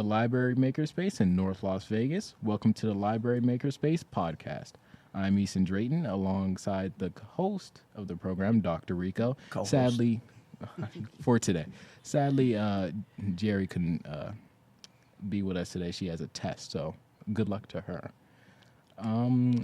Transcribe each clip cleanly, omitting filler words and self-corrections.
Library Makerspace in North Las Vegas. Welcome to the Library Makerspace podcast. I'm Eason Drayton, alongside the host of the program, Dr. Rico. Co-host. Sadly, for today. Sadly, Jerry couldn't be with us today. She has a test, so good luck to her.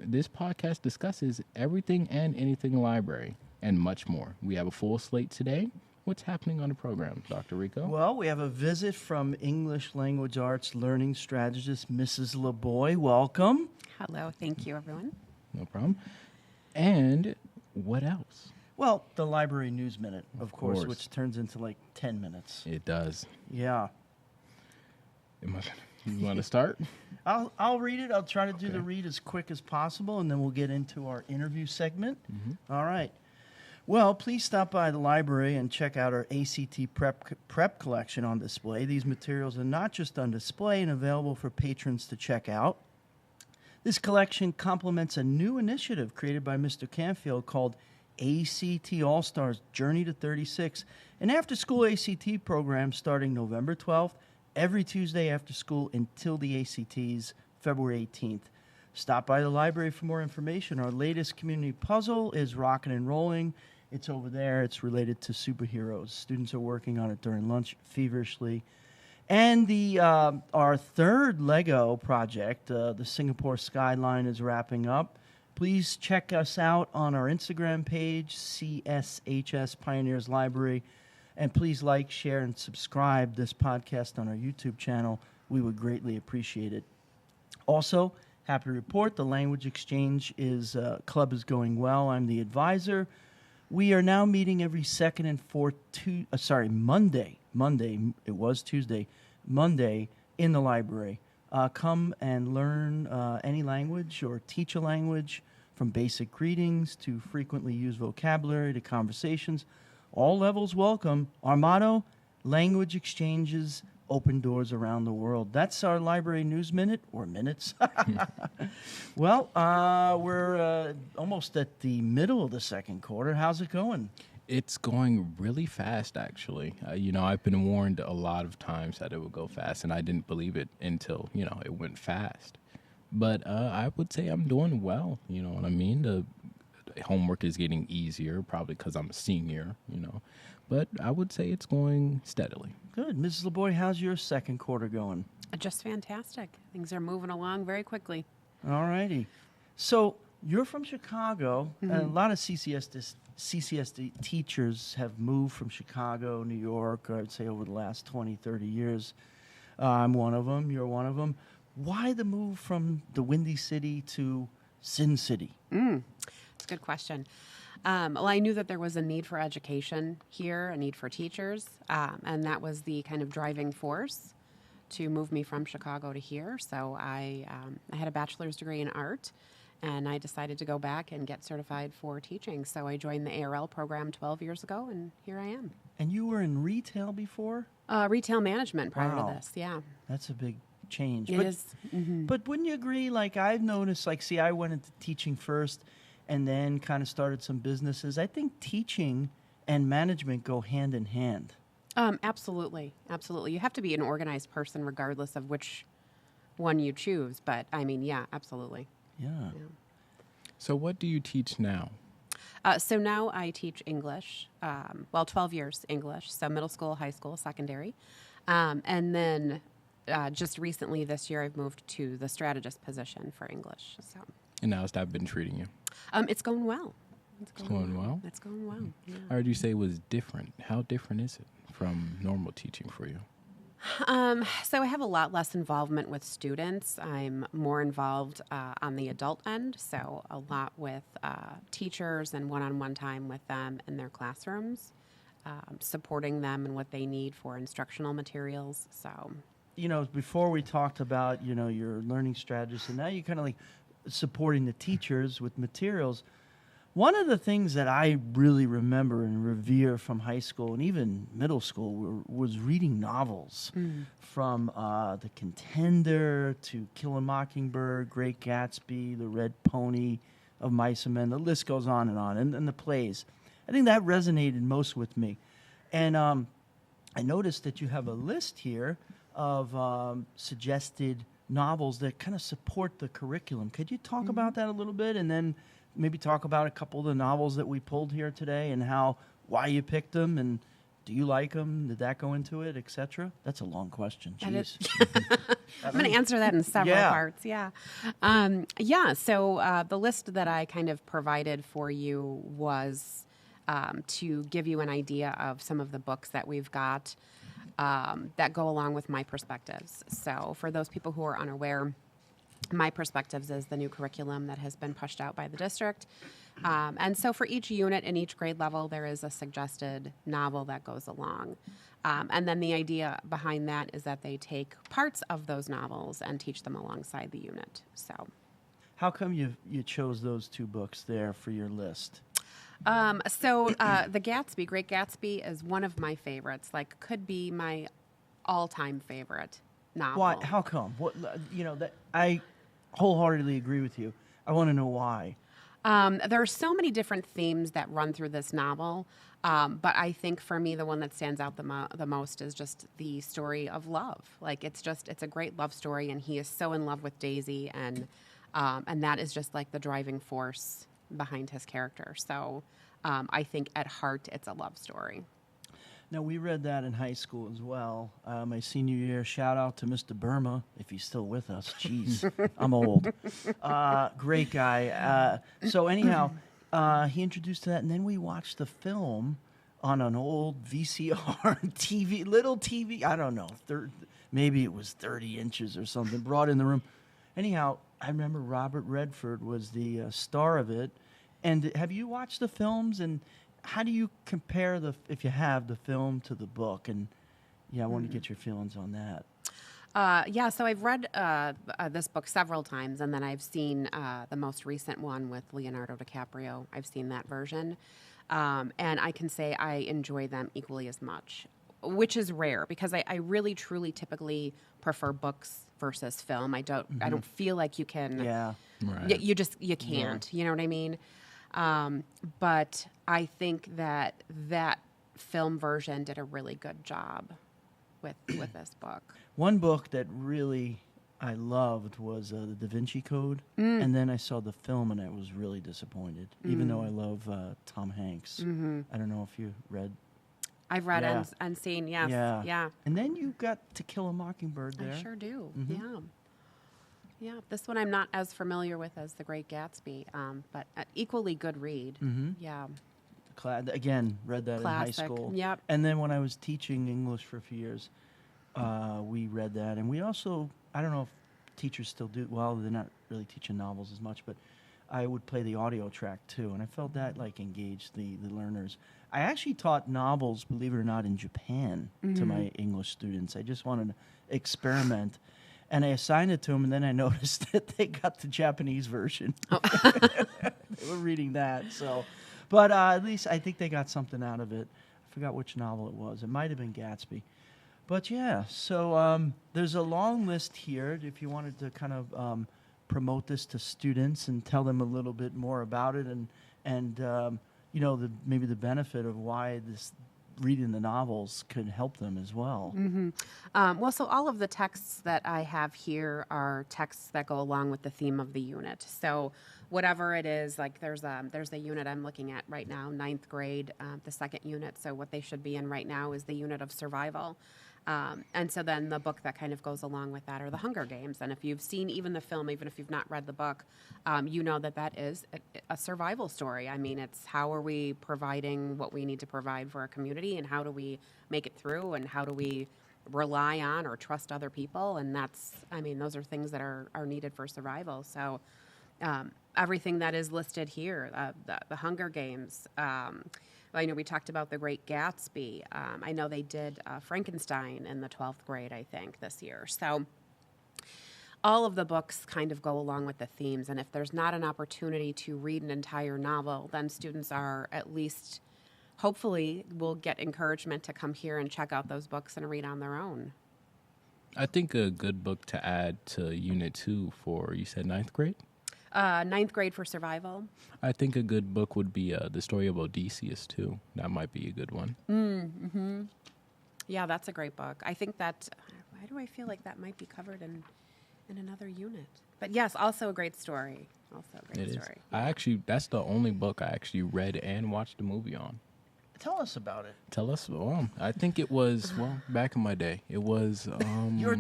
This podcast discusses everything and anything library and much more. We have a full slate today. What's happening on the program, Dr. Rico? Well, we have a visit from English Language Arts Learning Strategist, Mrs. Laboy. Welcome. Hello. Thank you, everyone. No problem. And what else? Well, the Library News Minute, of course, course. which turns into like 10 minutes. It does. Yeah. You want to start? I'll read it. I'll try to do Okay. the read as quick as possible, and then we'll get into our interview segment. All right. Well, please stop by the library and check out our ACT prep collection on display. These materials are not just on display and available for patrons to check out. This collection complements a new initiative created by Mr. Canfield called ACT All-Stars Journey to 36, an after-school ACT program starting November 12th, every Tuesday after school until the ACTs, February 18th. Stop by the library for more information. Our latest community puzzle is rocking and rolling. It's over there. It's related to superheroes. Students are working on it during lunch feverishly. And our third Lego project, the Singapore Skyline, is wrapping up. Please check us out on our Instagram page, CSHS Pioneers Library. And please like, share, and subscribe this podcast on our YouTube channel. We would greatly appreciate it. Also, happy to report the language exchange club is going well. I'm the advisor. We are now meeting every second and fourth Monday. It was Tuesday. Monday in the library. Come and learn any language or teach a language, from basic greetings to frequently used vocabulary to conversations. All levels welcome. Our motto, language exchanges, open doors around the world. That's our Library News Minute, or minutes. Well, we're almost at the middle of the second quarter. How's it going? It's going really fast, actually. I've been warned a lot of times that it would go fast, and I didn't believe it until, it went fast. But I would say I'm doing well, you know what I mean? The homework is getting easier, probably because I'm a senior, But I would say it's going steadily. Good. Mrs. Laboy, how's your second quarter going? Just fantastic. Things are moving along very quickly. All righty. So you're from Chicago, and a lot of CCSD teachers have moved from Chicago, New York, I'd say over the last 20, 30 years. I'm one of them. You're one of them. Why the move from the Windy City to Sin City? It's a good question. Well, I knew that there was a need for education here, a need for teachers, and that was the kind of driving force to move me from Chicago to here. So I had a bachelor's degree in art, and I decided to go back and get certified for teaching. So I joined the ARL program 12 years ago, and here I am. And you were in retail before? Retail management prior Wow. to this, yeah. That's a big change. It is. But wouldn't you agree, like I've noticed, I went into teaching first and then kind of started some businesses. I think teaching and management go hand in hand. Absolutely. Absolutely. You have to be an organized person regardless of which one you choose. But, yeah, absolutely. Yeah. So what do you teach now? So now I teach English, 12 years English, so middle school, high school, secondary. And then just recently this year, I've moved to the strategist position for English. So, And how's that been treating you? it's going well. It's going well? It's going well, yeah. I heard you say it was different. How different is it from normal teaching for you? So I have a lot less involvement with students. I'm more involved on the adult end, so a lot with teachers and one-on-one time with them in their classrooms, supporting them and what they need for instructional materials. So, Before we talked about, your learning strategist, and now you're kind of like supporting the teachers with materials. One of the things that I really remember and revere from high school and even middle school was reading novels, from The Contender to Kill a Mockingbird, Great Gatsby, The Red Pony of Mice and Men. The list goes on, and the plays. I think that resonated most with me. And I noticed that you have a list here suggested novels that kind of support the curriculum. Could you talk about that a little bit, and then maybe talk about a couple of the novels that we pulled here today and why you picked them, and do you like them? Did that go into it, etc.? That's a long question. Jeez. I'm going to answer that in several Yeah. parts. Yeah. So the list that I kind of provided for you was to give you an idea of some of the books that we've got that go along with my perspectives. So for those people who are unaware, my perspectives is the new curriculum that has been pushed out by the district. And so for each unit in each grade level, there is a suggested novel that goes along. And then the idea behind that is that they take parts of those novels and teach them alongside the unit. So, How come you chose those two books there for your list? The Gatsby, Great Gatsby, is one of my favorites. Like, could be my all-time favorite novel. Why? How come? That I wholeheartedly agree with you. I want to know why. There are so many different themes that run through this novel, but I think for me the one that stands out the most is just the story of love. Like it's a great love story, and he is so in love with Daisy, and that is just like the driving force behind his character. So I think at heart it's a love story. Now, we read that in high school as well. My senior year, shout out to Mr. Burma, if he's still with us. Jeez, I'm old. Great guy. So anyhow, he introduced that, and then we watched the film on an old VCR TV, little TV, I don't know, maybe it was 30 inches or something, brought in the room. Anyhow, I remember Robert Redford was the star of it. And have you watched the films, and how do you compare if you have the film to the book? And I want to get your feelings on that. So I've read this book several times, and then I've seen the most recent one with Leonardo DiCaprio. I've seen that version, and I can say I enjoy them equally as much, which is rare because I really, truly, typically prefer books versus film. I don't feel like you can. Yeah. Right. You can't. You know what I mean? But I think that film version did a really good job with this book. One book that really I loved was the Da Vinci Code, and then I saw the film and I was really disappointed, even though I love Tom Hanks. I don't know if you read. I've read Yeah. and seen, yes. Yeah. Yeah. And then you got To Kill a Mockingbird there. I sure do. Yeah. Yeah. This one I'm not as familiar with as The Great Gatsby, but equally good read. Yeah. Again, read that Classic. in high school. Yep. And then when I was teaching English for a few years, we read that. And we also, I don't know if teachers still do, well, they're not really teaching novels as much, but I would play the audio track too. And I felt that like engaged the learners. I actually taught novels, believe it or not, in Japan to my English students. I just wanted to experiment. And I assigned it to them, and then I noticed that they got the Japanese version. Oh. They were reading that. So, but at least I think they got something out of it. I forgot which novel it was. It might have been Gatsby. But yeah, so there's a long list here. If you wanted to kind of promote this to students and tell them a little bit more about it, and maybe the benefit of why reading the novels could help them as well. So all of the texts that I have here are texts that go along with the theme of the unit. So whatever it is, like there's a unit I'm looking at right now, 9th grade, the second unit. So what they should be in right now is the unit of survival. And so then the book that kind of goes along with that are the Hunger Games. And if you've seen even the film, even if you've not read the book, you know that is a survival story. I mean, it's how are we providing what we need to provide for our community, and how do we make it through, and how do we rely on or trust other people? And those are things that are needed for survival. So everything that is listed here, the Hunger Games, I know we talked about The Great Gatsby. I know they did Frankenstein in the 12th grade, I think, this year. So all of the books kind of go along with the themes. And if there's not an opportunity to read an entire novel, then students are at least, hopefully, will get encouragement to come here and check out those books and read on their own. I think a good book to add to Unit 2 for, you said 9th grade? 9th grade for survival. I think a good book would be The Story of Odysseus, too. That might be a good one. Yeah, that's a great book. I think that, why do I feel like that might be covered in another unit? But yes, also a great story. Also a great It is. story. That's the only book I actually read and watched the movie on. Tell us about it. Tell us. Well, I think it was back in my day. It was Your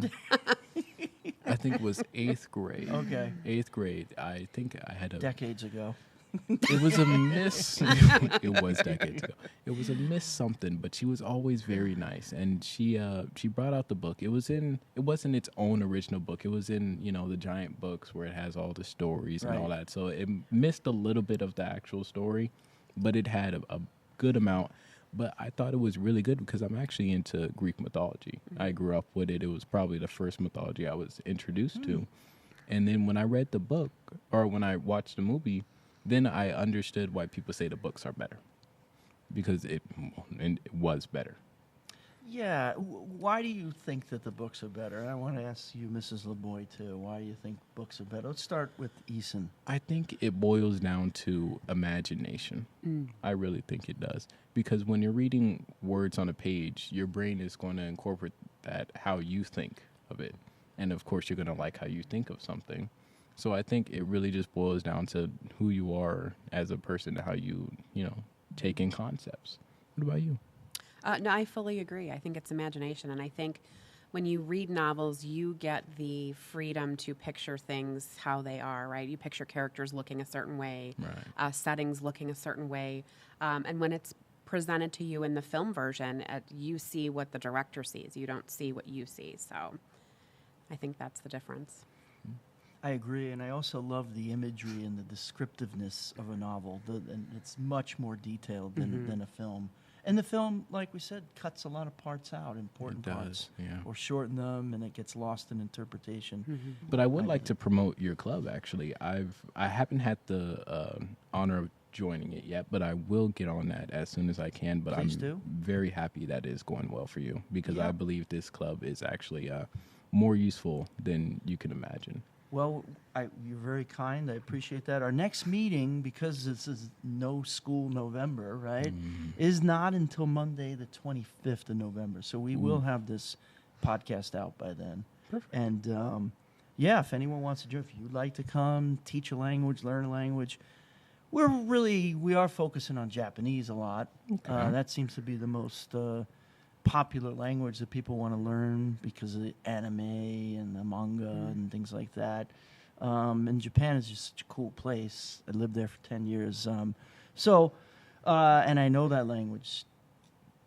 I think it was 8th grade. Okay. 8th grade. I think I had a. decades ago. It was a miss. It was decades ago. It was a miss something, but she was always very nice, and she brought out the book. It wasn't its own original book. It was in the giant books where it has all the stories and all Right. that. So it missed a little bit of the actual story, but it had a good amount. But I thought it was really good because I'm actually into Greek mythology. I grew up with it. It was probably the first mythology I was introduced to. And then when I read the book, or when I watched the movie, then I understood why people say the books are better. Because it was better. Yeah. Why do you think that the books are better? And I want to ask you, Mrs. Laboy, too. Why do you think books are better? Let's start with Eason. I think it boils down to imagination. I really think it does. Because when you're reading words on a page, your brain is going to incorporate that how you think of it. And of course, you're going to like how you think of something. So I think it really just boils down to who you are as a person, how you take in concepts. What about you? No, I fully agree. I think it's imagination. And I think when you read novels, you get the freedom to picture things how they are, right? You picture characters looking a certain way, Right. settings looking a certain way. And when it's presented to you in the film version, you see what the director sees. You don't see what you see. So I think that's the difference. I agree, and I also love the imagery and the descriptiveness of a novel. And it's much more detailed than a film. And the film, like we said, cuts a lot of parts out, important It does, parts, yeah. or shorten them, and it gets lost in interpretation. But I would like to promote your club. Actually, I haven't had the honor of joining it yet, but I will get on that as soon as I can. But Please I'm do. very happy that it's going well for you because Yeah. I believe this club is actually more useful than you can imagine. Well, you're very kind. I appreciate that. Our next meeting, because this is no school November, right, is not until Monday the 25th of November. So we will have this podcast out by then. Perfect. And, yeah, if anyone wants to join, if you'd like to come, teach a language, learn a language, we are focusing on Japanese a lot. Okay. That seems to be the most popular language that people want to learn because of the anime and the manga and things like that. And Japan is just such a cool place. I lived there for 10 years. And I know that language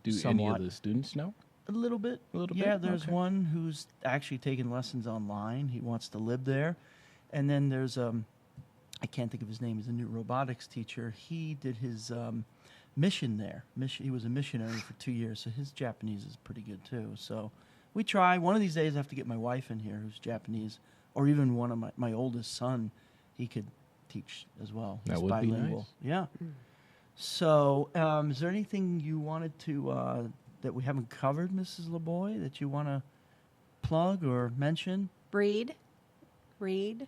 Do any somewhat. of the students know? A little bit. A little Yeah, bit? there's Okay. one who's actually taking lessons online. He wants to live there. And then there's, I can't think of his name, he's a new robotics teacher. He did his mission there. He was a missionary for 2 years, so his Japanese is pretty good too. So we try. One of these days I have to get my wife in here who's Japanese, or even one of my oldest son. He could teach as well. That He's would be bilingual. nice. Yeah. So is there anything you wanted to that we haven't covered, Mrs. Laboy, that you want to plug or mention? Read. Read,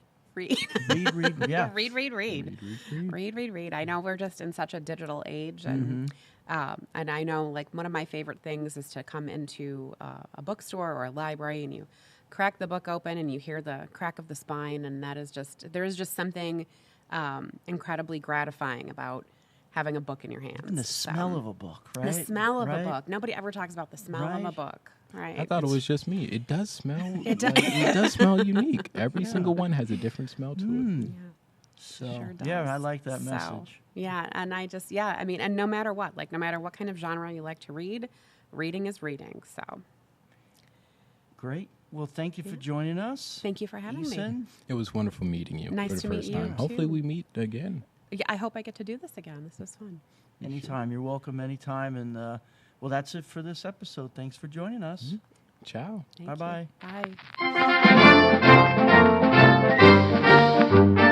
yeah. Read. I know we're just in such a digital age, and I know like one of my favorite things is to come into a bookstore or a library, and you crack the book open, and you hear the crack of the spine, and there is just something incredibly gratifying about having a book in your hands. And the smell of a book, right? The smell of Right? a book. Nobody ever talks about the smell of a Right. book, right? I thought it was just me. It does smell. It does. It does smell unique. Every single one has a different smell to it. Yeah. So Sure yeah, I does. like that So, message. Yeah, and I mean, and no matter what kind of genre you like to read, reading is reading. So Great. Well, thank you for joining us. thank you for having me. Eason. It was wonderful meeting you Nice for the to meet first you, time. Hopefully too. we meet again. Yeah, I hope I get to do this again. This was fun. Anytime. You're welcome anytime. And well, that's it for this episode. Thanks for joining us. Thank Ciao. you. Bye-bye. Bye.